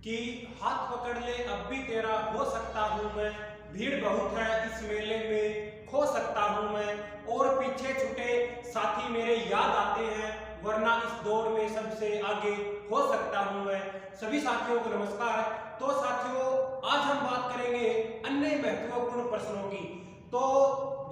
कि हाथ पकड़ ले अब भी तेरा हो सकता हूँ मैं, भीड़ बहुत है इस मेले में खो सकता हूँ मैं, और पीछे छूटे साथी मेरे याद आते हैं, वरना इस दौड़ में सबसे आगे हो सकता हूँ मैं। सभी साथियों को नमस्कार। तो साथियों, आज हम बात करेंगे अन्य महत्वपूर्ण प्रश्नों की। तो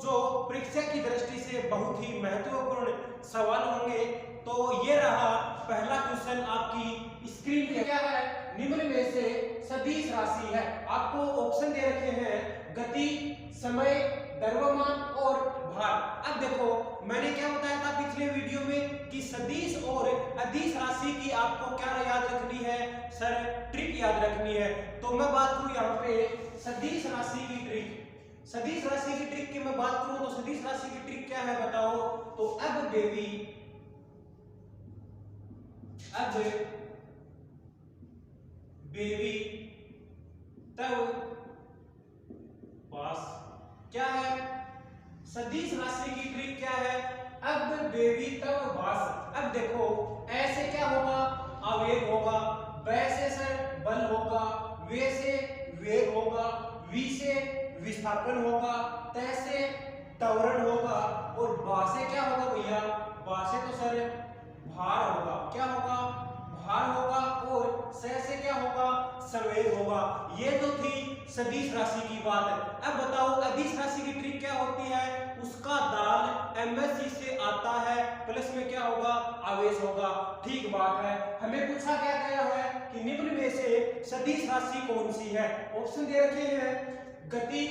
जो परीक्षा की दृष्टि से बहुत ही महत्वपूर्ण सवाल होंगे। तो ये रहा पहला क्वेश्चन आपकी स्क्रीन पे। क्या है? निम्न में से सदिश राशि है। आपको ऑप्शन दे रखे हैं गति, समय, द्रव्यमान और भार। अब देखो, मैंने क्या बताया था पिछले वीडियो में कि सदिश और अदिश राशि की आपको क्या याद रखनी है सर? ट्रिक याद रखनी है। तो मैं बात करूं यहाँ पे सदिश राशि की ट्रिक। सदिश राशि की ट्रिक की मैं बात करूं तो सदिश राशि की ट्रिक क्या है बताओ? तो अब बेबी, अब बेबी तब पास। क्या है सदिश राशि की ट्रिक? क्या है? अब बेबी तब बास। अब देखो, ऐसे क्या होगा? आवेग होगा, वैसे सर बल होगा, वे से वेग होगा, वी से विस्थापन होगा, तैसे त्वरण होगा, और बा से क्या होगा भैया? बा से तो सर भार होगा। क्या होगा? भार होगा। और से क्या होगा? संवेग होगा। ये तो थी सदिश राशि की बात। अब बताओ अदिश राशि की ट्रिक क्या होती है? उसका दाल एमएससी से आता है, प्लस में क्या होगा? आवेश होगा। ठीक बात है। हमें पूछा क्या गया है कि निम्न में से सदिश राशि कौन सी है? ऑप्शन दे रखे हैं गति,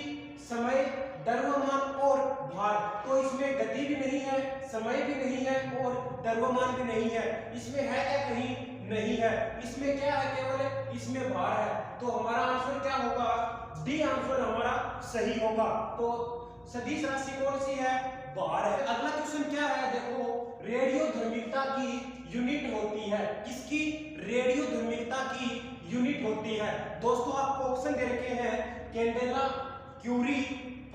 समय, द्रव्यमान और भार। तो इसमें गति भी नहीं है, समय भी नहीं है और द्रव्यमान भी नहीं है। इसमें है क्या? कहीं नहीं है। इसमें क्या है? केवल इसमें भार है। तो हमारा आंसर क्या होगा? डी आंसर हमारा सही होगा। तो सदिश राशि कौन सी है? भार है। अगला क्वेश्चन क्या है? देखो, रेडियो धर्मिकता की यूनिट होती है। किसकी? रेडियो धर्मिकता की यूनिट होती है। दोस्तों, आपको ऑप्शन दे रखे हैं कैंडेला, क्यूरी,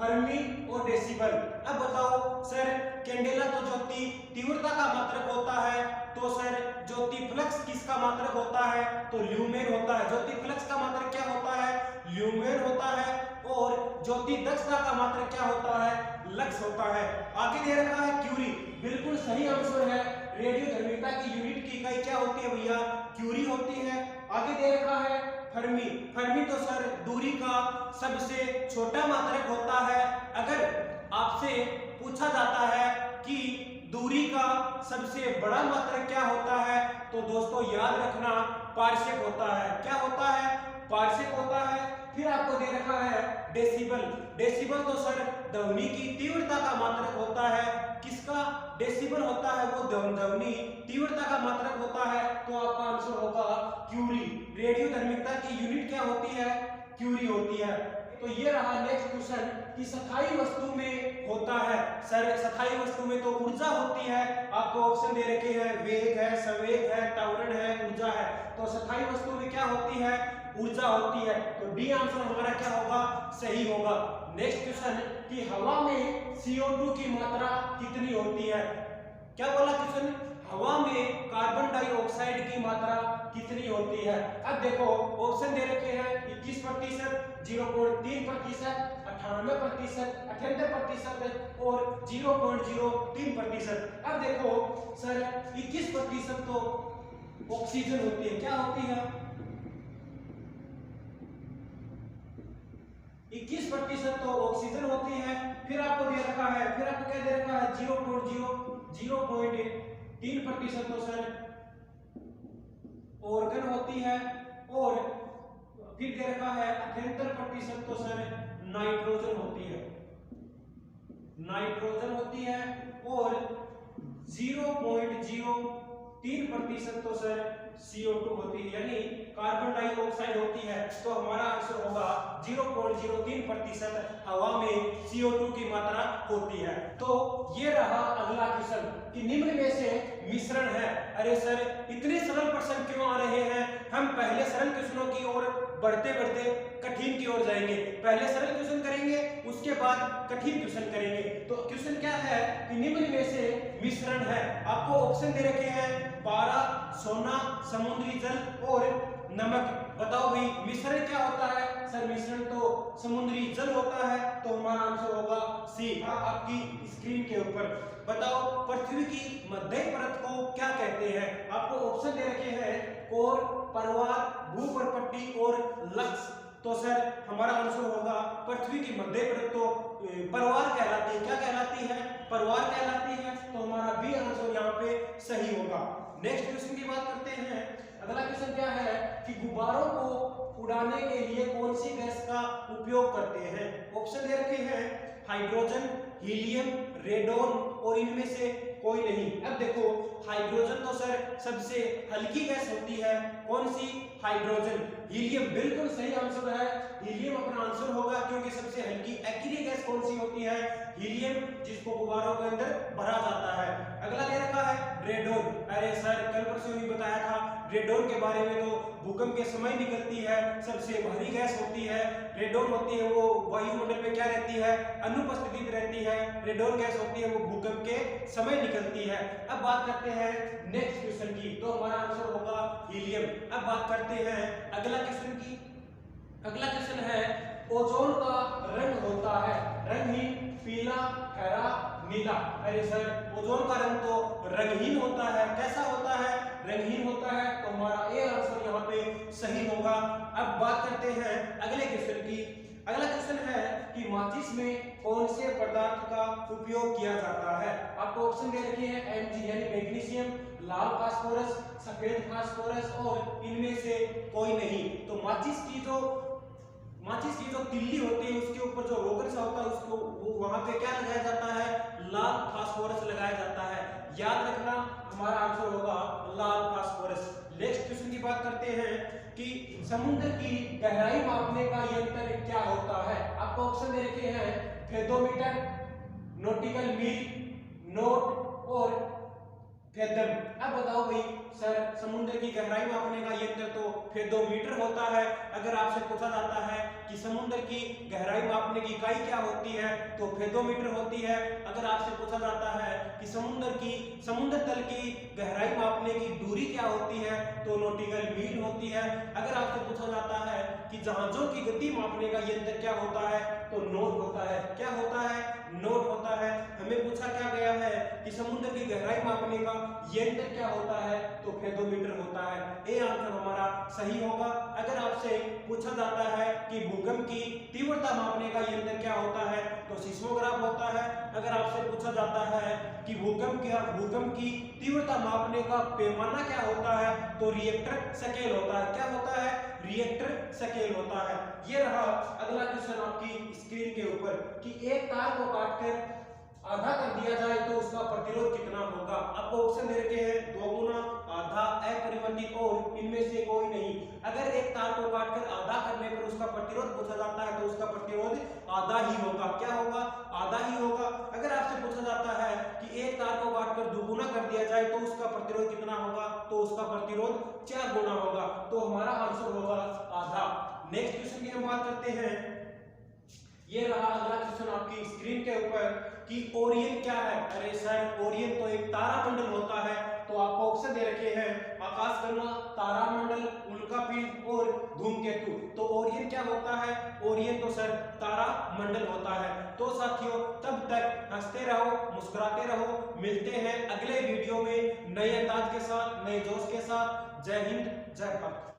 फर्मी और डेसिबल। अब बताओ सर, कैंडेला तो ज्योति तीव्रता का मात्रक होता है, तो सर ज्योति फ्लक्स किसका मात्रक होता है? तो ल्यूमेन होता है। ज्योति फ्लक्स का मात्रक क्या होता है? ल्यूमेन होता है। और ज्योति दक्षता का मात्रक क्या होता है? लक्स होता है। आगे दे रखा है क्यूरी। बिल्कुल सही आंसर है। रेडियो धर्मिकता की यूनिट की इकाई क्या होती है भैया? क्यूरी होती है। आगे दे रखा है फर्मी। फर्मी तो सर दूरी का सबसे छोटा मात्रक होता है। अगर आपसे पूछा जाता है कि दूरी का सबसे बड़ा मात्रक क्या होता है, तो दोस्तों याद रखना पार्सेक होता है। क्या होता है? पार्सेक होता है। फिर आपको दे रखा है डेसिबल। डेसिबल तो सर ध्वनि की तीव्रता का मात्रक होता है। किसका? डेसिबल होता है वो ध्वनि तीव्रता का मात्रक होता है। तो आपका आंसर होगा क्यूरी। रेडियो धर्मिकता की यूनिट क्या होती है? क्यूरी होती है। तो ये रहा नेक्स्ट क्वेश्चन कि स्थायी वस्तु में होता है। सर स्थायी वस्तु में तो ऊर्जा होती है। आपको ऑप्शन दे रखे हैं वेग है, संवेग है, त्वरण है, ऊर्जा है। तो स्थायी वस्तु में क्या होती है? ऊर्जा होती है। तो डी आंसर हमारा क्या होगा? सही होगा। नेक्स्ट क्वेश्चन कि हवा में CO2 की मात्रा कितनी होती है? क्या बोला क्वेश्चन? हवा में कार्बन डाइऑक्साइड की मात्रा कितनी होती है? अब देखो, ऑप्शन दे रखे हैं 21%, 0.3%, 98%, 78% और 0.03%। अब देखो सर, 21% तो ऑक्सीजन होती है। क्या होती है? 21% तो ऑक्सीजन होती है। फिर आपको दे रखा है, फिर आपको क्या दे रखा है? 0.3% तो सर ऑर्गन होती है। और फिर दे रखा है 78% तो सर नाइट्रोजन होती है। नाइट्रोजन होती है। और 0.03% तो सर CO2 होती है, यानी कार्बन डाइऑक्साइड होती है। तो हमारा आंसर होगा 0.03% हवा में CO2 की मात्रा होती है। तो ये रहा अगला क्वेश्चन कि निम्न में से मिश्रण है। अरे सर, इतने सरल प्रश्न क्यों आ रहे हैं? हम पहले सरल क्वेश्चनों की ओर बढ़ते बढ़ते कठिन की ओर जाएंगे। पहले सरल क्वेश्चन करेंगे, उसके बाद कठिन क्वेश्चन करेंगे। तो क्वेश्चन क्या है कि निम्न में से मिश्रण है। आपको ऑप्शन दे रखे हैं पारा, सोना, समुद्री जल और नमक। बताओ समुद्री जल होता है, तो हमारा आंसर होगा सी। आपकी स्क्रीन के ऊपर बताओ पृथ्वी की मध्य परत को क्या कहते हैं। आपको ऑप्शन दे रखे हैं कोर, परवार, भूपर्पट्टी और लक्स। तो सर हमारा आंसर होगा पृथ्वी की मध्य परत तो परवार कहलाती है। क्या कहलाती है? परवार कहलाती है। तो हमारा बी आंसर यहाँ पे सही होगा। नेक्स्ट क्वेश्चन की बात करते हैं। अगला क्वेश्चन क्या है कि गुब्बारों को उड़ाने के लिए कौन सी गैस का उपयोग करते हैं। ऑप्शन दे रखे हैं हाइड्रोजन, हीलियम, रेडोन और इनमें से कोई नहीं। अब देखो हाइड्रोजन तो सर सबसे हल्की गैस होती है। कौन सी? हाइड्रोजन। हीलियम बिल्कुल सही आंसर है, हीलियम अपना आंसर होगा क्योंकि सबसे हल्की एक्टिव गैस कौन सी होती है? हीलियम, जिसको गुब्बारों के अंदर भरा जाता है। अगला दे रखा है रेडोन। अरे सर कल परसों ही बताया था रेडोन के बारे में। तो भूकंप के समय निकलती है, सबसे भारी गैस होती है रेडोन होती है। वो वायुमंडल में क्या रहती है? अनुपस्थित रहती है। रेडोन गैस होती है वो भूकंप के समय निकलती है। अब बात करते हैं नेक्स्ट क्वेश्चन की, तो हमारा आंसर होगा हीलियम। अब बात करते हैं अगला क्वेश्चन की। अगला क्वेश्चन है ओजोन का रंग होता है रंगहीन, पीला, हरा, नीला। अरे सर ओजोन का रंग तो रंगहीन होता है। कैसा होता है? रंगहीन होता है। तो हमारा ए आंसर यहाँ पे सही होगा। अब बात करते हैं अगले क्वेश्चन की। अगला क्वेश्चन है कि माचिस में कौन से पदार्थ का उपयोग किया जाता है। आपको ऑप्शन दे रखे हैं Mg यानी मैग्नीशियम, लाल फास्फोरस, सफेद फास्फोरस और इनमें से कोई नहीं। तो माचिस की जो तिल्ली होती है उसके ऊपर जो रोगन सा होता है उसको वहां पे क्या लगाया जाता है? लाल फास्फोरस लगाया जाता है। याद रखना हमारा आंसर होगा लाल फास्फोरस। नेक्स्ट क्वेश्चन की बात करते हैं कि समुद्र की गहराई मापने का यंत्र क्या होता है। आपको ऑप्शन दे रखे हैं फेथोमीटर, नॉटिकल मील, नोट और फेथम। अब बताओ भाई सर समुद्र की गहराई मापने का यंत्र तो फेथोमीटर होता है। अगर आपसे पूछा जाता है कि समुद्र की गहराई मापने की इकाई क्या होती है तो फेथोमीटर होती है। अगर आपसे पूछा जाता है कि समुद्र तल की गहराई मापने की दूरी क्या होती है तो नॉटिकल मील होती है। अगर आपसे पूछा जाता है कि जहाजों की गति मापने का यंत्र क्या होता है तो नोट होता है। क्या होता है? नोट होता है। हमें पूछा क्या गया है कि समुद्र की गहराई मापने का यंत्र क्या होता है तो फेथोमीटर होता है। ए आंसर हमारा सही होगा। अगर आपसे पूछा जाता है कि भूकंप की तीव्रता मापने का यंत्र क्या होता है तो सिस्मोग्राफ होता है। अगर आपसे पूछा जाता है कि भूकंप की तीव्रता मापने का पैमाना क्या होता है तो रिएक्टर स्केल होता है। क्या होता है? रिएक्टर स्केल होता है। ये रहा अगला क्वेश्चन आपकी स्क्रीन के ऊपर कि एक तार को काटकर आधा कर दिया जाए तो उसका प्रतिरोध कितना होगा। आपको ऑप्शन दे रखे हैं 2 गुना, आधा, अपरिवर्तित और इनमें से कोई नहीं। अगर एक तार को काटकर आधा करने पर उसका प्रतिरोध पूछा जाता है तो उसका प्रतिरोध आधा ही होगा। क्या होगा? आधा ही होगा। अगर आपसे पूछा जाता है कि एक तार को काटकर दुगुना कर दिया जाए तो उसका प्रतिरोध कितना होगा तो उसका प्रतिरोध 4 गुना होगा। तो हमारा आंसर होगा आधा। नेक्स्ट क्वेश्चन की हम बात करते हैं। ये रहा अगला क्वेश्चन आपकी स्क्रीन के ऊपर कि ओरियन क्या है। अरे सर ओरियन तो एक तारामंडल होता है। तो आपको ऑप्शन दे रखे हैं आकाशगंगा, तारामंडल, उल्कापिंड और धूमकेतु। तो ओरियन क्या होता है? ओरियन तो सर तारामंडल होता है। तो साथियों तब तक हंसते रहो, मुस्कुराते रहो। मिलते हैं अगले वीडियो में नए अंदाज के साथ, नए जोश के साथ। जय हिंद, जय भारत।